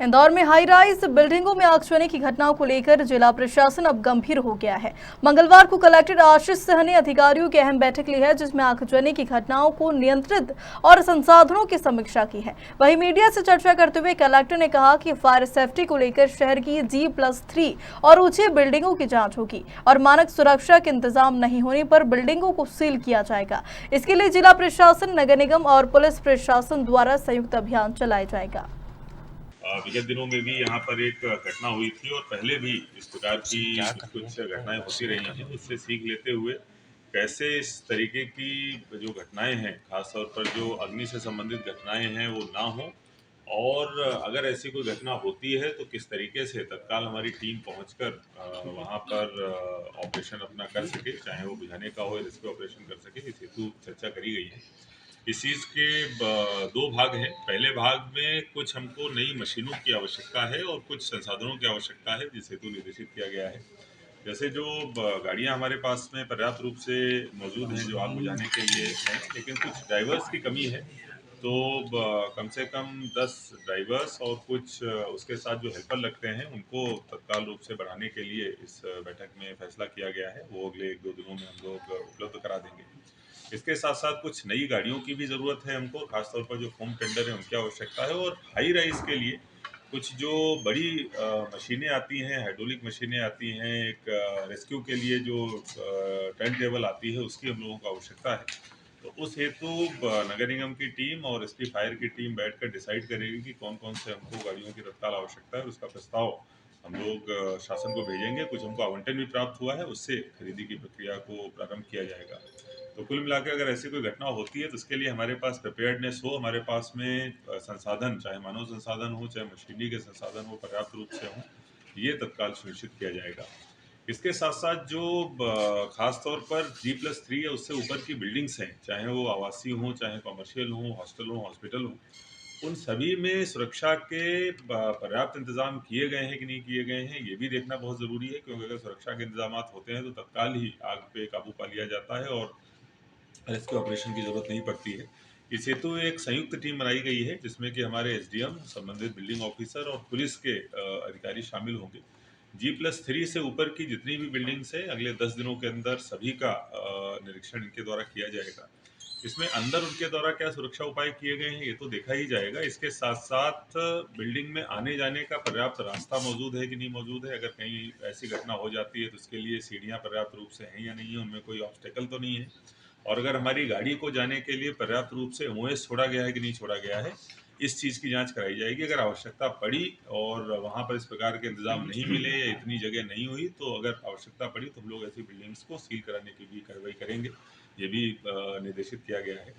इंदौर में high rise बिल्डिंगों में आगजनी की घटनाओं को लेकर जिला प्रशासन अब गंभीर हो गया है। मंगलवार को कलेक्टर आशीष सिंह ने अधिकारियों की अहम बैठक ली है, जिसमें आगजनी की घटनाओं को नियंत्रित और संसाधनों की समीक्षा की है। वहीं मीडिया से चर्चा करते हुए कलेक्टर ने कहा कि फायर सेफ्टी को लेकर शहर की G+3 और ऊंची बिल्डिंगों की जाँच होगी और मानक सुरक्षा के इंतजाम नहीं होने पर बिल्डिंगों को सील किया जाएगा। इसके लिए जिला प्रशासन, नगर निगम और पुलिस प्रशासन द्वारा संयुक्त अभियान चलाया जाएगा। विगत दिनों में भी यहाँ पर एक घटना हुई थी और पहले भी इस प्रकार की कुछ घटनाएं होती रही हैं। उससे सीख लेते हुए कैसे इस तरीके की जो घटनाएं हैं, खासतौर पर जो अग्नि से संबंधित घटनाएं हैं, वो ना हो, और अगर ऐसी कोई घटना होती है तो किस तरीके से तत्काल हमारी टीम पहुंचकर वहां पर ऑपरेशन अपना कर सके, चाहे वो बुझाने का हो या रेस्क्यू ऑपरेशन कर सके, इस हेतु चर्चा करी गई है। इस चीज़ के दो भाग हैं। पहले भाग में कुछ हमको नई मशीनों की आवश्यकता है और कुछ संसाधनों की आवश्यकता है, जिस हेतु निर्देशित किया गया है। जैसे जो गाड़ियां हमारे पास में पर्याप्त रूप से मौजूद हैं जो आग बुझाने के लिए हैं, लेकिन कुछ ड्राइवर्स की कमी है। तो कम से कम 10 ड्राइवर्स और कुछ उसके साथ जो हेल्पर लगते हैं, उनको तत्काल रूप से बढ़ाने के लिए इस बैठक में फैसला किया गया है। वो अगले 1-2 दिनों में हम लोग उपलब्ध करा देंगे। इसके साथ-साथ कुछ नई गाड़ियों की भी ज़रूरत है हमको, खासतौर पर जो फोम टेंडर है उनकी आवश्यकता है, और हाई राइज़ के लिए कुछ जो बड़ी मशीनें आती हैं, हाइड्रोलिक मशीनें आती हैं, एक रेस्क्यू के लिए जो टर्न टेबल आती है, उसकी हम लोगों को आवश्यकता है। तो उस हेतु नगर निगम की टीम और एसपी फायर की टीम बैठकर डिसाइड करेगी कि कौन-कौन से हमको गाड़ियों की तत्काल आवश्यकता है, और उसका प्रस्ताव हम लोग शासन को भेजेंगे। कुछ हमको आवंटन भी प्राप्त हुआ है, उससे खरीदी की प्रक्रिया को प्रारंभ किया जाएगा। तो कुल मिलाकर अगर ऐसी कोई घटना होती है तो उसके लिए हमारे पास प्रिपेयर्डनेस हो, हमारे पास में संसाधन, चाहे मानव संसाधन हो, चाहे मशीनरी के संसाधन हो, पर्याप्त रूप से हो, ये तत्काल सुनिश्चित किया जाएगा। इसके साथ-साथ जो खास तौर पर G+3 या उससे ऊपर की बिल्डिंग्स हैं, चाहे वो आवासीय हों, चाहे कमर्शियल हों, हॉस्टल हों, हॉस्पिटल हों, उन सभी में सुरक्षा के पर्याप्त इंतजाम किए गए हैं कि नहीं किए गए हैं, ये भी देखना बहुत ज़रूरी है, क्योंकि अगर सुरक्षा के इंतजामात होते हैं तो तत्काल ही आग पे काबू पा लिया जाता है और रेस्क्यू ऑपरेशन की ज़रूरत नहीं पड़ती है। इस हेतु एक संयुक्त टीम बनाई गई है, जिसमें कि हमारे एसडीएम, संबंधित बिल्डिंग ऑफिसर और पुलिस के अधिकारी शामिल होंगे। G+3 से ऊपर की जितनी भी बिल्डिंग्स हैं, अगले 10 दिनों के अंदर सभी का निरीक्षण इनके द्वारा किया जाएगा। इसमें अंदर उनके द्वारा क्या सुरक्षा उपाय किए गए हैं, ये तो देखा ही जाएगा। इसके साथ-साथ बिल्डिंग में आने-जाने का पर्याप्त रास्ता मौजूद है कि नहीं मौजूद है, अगर कहीं ऐसी घटना हो जाती है तो उसके लिए सीढ़ियाँ पर्याप्त रूप से हैं या नहीं है, उनमें कोई ऑब्स्टेकल तो नहीं है। और अगर हमारी गाड़ी को जाने के लिए पर्याप्त रूप से ओएस छोड़ा गया है कि नहीं छोड़ा गया है, इस चीज़ की जांच कराई जाएगी। अगर आवश्यकता पड़ी और वहाँ पर इस प्रकार के इंतजाम नहीं मिले या इतनी जगह नहीं हुई, तो अगर आवश्यकता पड़ी तो हम लोग ऐसी बिल्डिंग्स को सील कराने की भी कार्रवाई करेंगे। ये भी निर्देशित किया गया है।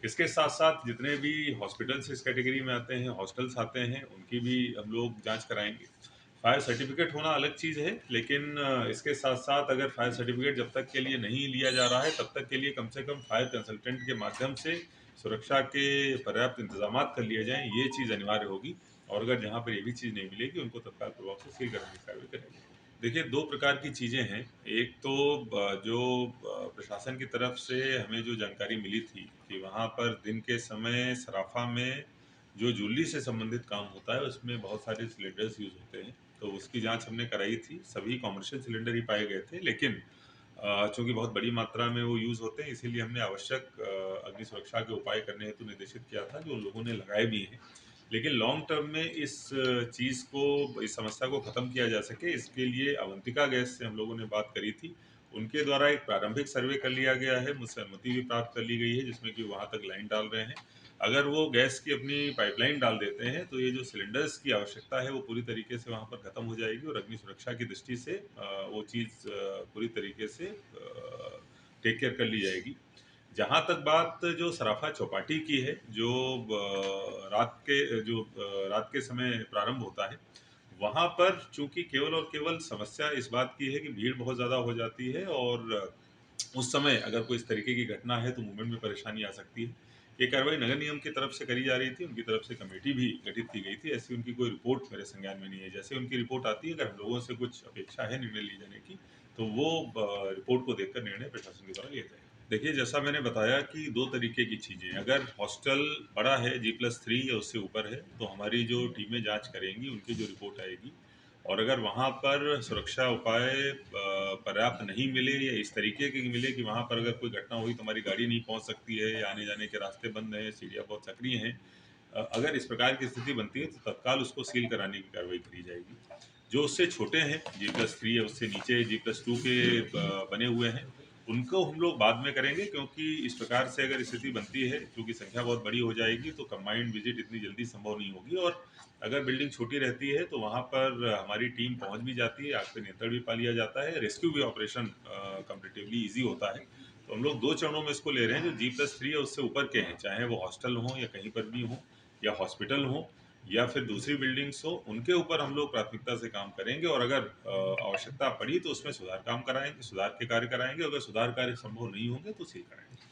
इसके साथ-साथ जितने भी हॉस्पिटल्स इस कैटेगरी में आते हैं, हॉस्टल्स आते हैं, उनकी भी हम लोग जाँच कराएँगे। फायर सर्टिफिकेट होना अलग चीज़ है, लेकिन इसके साथ-साथ अगर फायर सर्टिफिकेट जब तक के लिए नहीं लिया जा रहा है, तब तक के लिए कम से कम फायर कंसल्टेंट के माध्यम से सुरक्षा के पर्याप्त इंतज़ामात कर लिए जाएँ, ये चीज़ अनिवार्य होगी। और अगर जहाँ पर ये भी चीज़ नहीं मिलेगी, उनको तत्काल प्रभाव से सील कराने की कार्रवाई करेंगे। देखिए, 2 प्रकार की चीज़ें हैं। एक तो जो प्रशासन की तरफ से हमें जो जानकारी मिली थी कि वहाँ पर दिन के समय सराफा में जो जूलरी से संबंधित काम होता है, उसमें बहुत सारे सिलेंडर्स यूज़ होते हैं। तो उसकी जाँच हमने कराई थी, सभी कमर्शियल सिलेंडर ही पाए गए थे, लेकिन चूँकि बहुत बड़ी मात्रा में वो यूज़ होते हैं, इसीलिए हमने आवश्यक अग्नि सुरक्षा के उपाय करने हेतु निर्देशित किया था, जो लोगों ने लगाए भी हैं। लेकिन लॉन्ग टर्म में इस चीज़ को, इस समस्या को ख़त्म किया जा सके, इसके लिए अवंतिका गैस से हम लोगों ने बात करी थी। उनके द्वारा एक प्रारंभिक सर्वे कर लिया गया है, मुझसे अनुमति भी प्राप्त कर ली गई है, जिसमें कि वहाँ तक लाइन डाल रहे हैं। अगर वो गैस की अपनी पाइपलाइन डाल देते हैं, तो ये जो सिलेंडर्स की आवश्यकता है, वो पूरी तरीके से वहाँ पर खत्म हो जाएगी और अग्नि सुरक्षा की दृष्टि से वो चीज़ पूरी तरीके से टेक केयर कर ली जाएगी। जहाँ तक बात जो सराफा चौपाटी की है, जो रात के समय प्रारंभ होता है, वहाँ पर चूँकि केवल और केवल समस्या इस बात की है कि भीड़ बहुत ज़्यादा हो जाती है, और उस समय अगर कोई इस तरीके की घटना है तो मूवमेंट में परेशानी आ सकती है। ये कार्रवाई नगर निगम की तरफ से करी जा रही थी, उनकी तरफ से कमेटी भी गठित की गई थी। ऐसी उनकी कोई रिपोर्ट मेरे संज्ञान में नहीं है। जैसे उनकी रिपोर्ट आती है, अगर हम लोगों से कुछ अपेक्षा है निर्णय लिए जाने की, तो वो रिपोर्ट को देखकर निर्णय प्रशासन के द्वारा लिया जाएगा। देखिए, जैसा मैंने बताया कि 2 तरीके की चीज़ें, अगर हॉस्टल बड़ा है G+3 या उससे ऊपर है, तो हमारी जो टीमें जाँच करेंगी, उनकी जो रिपोर्ट आएगी और अगर वहाँ पर सुरक्षा उपाय पर्याप्त नहीं मिले या इस तरीके के मिले कि वहाँ पर अगर कोई घटना हुई तो हमारी गाड़ी नहीं पहुँच सकती है या आने-जाने के रास्ते बंद हैं, सीढ़ियाँ बहुत सक्रिय हैं। अगर इस प्रकार की स्थिति बनती है, तो तत्काल उसको सील कराने की कार्रवाई करी जाएगी। जो उससे छोटे हैं, G+3 या उससे नीचे G+2 के बने हुए हैं, उनको हम लोग बाद में करेंगे क्योंकि इस प्रकार से अगर स्थिति बनती है, क्योंकि संख्या बहुत बड़ी हो जाएगी, तो कंबाइंड विजिट इतनी जल्दी संभव नहीं होगी और अगर बिल्डिंग छोटी रहती है, तो वहाँ पर हमारी टीम पहुँच भी जाती है, आग पे नियंत्रण भी पा लिया जाता है, रेस्क्यू भी ऑपरेशन कंपैरेटिवली ईज़ी होता है। तो हम लोग 2 चरणों में इसको ले रहे हैं, जो G+3 या उससे ऊपर के हैं, चाहे वो हॉस्टल हों या कहीं पर भी हों या हॉस्पिटल हों या फिर दूसरी बिल्डिंग्स हो, उनके ऊपर हम लोग प्राथमिकता से काम करेंगे और अगर आवश्यकता पड़ी तो उसमें सुधार के कार्य कराएँगे, अगर सुधार कार्य संभव नहीं होंगे तो सील कराएँगे।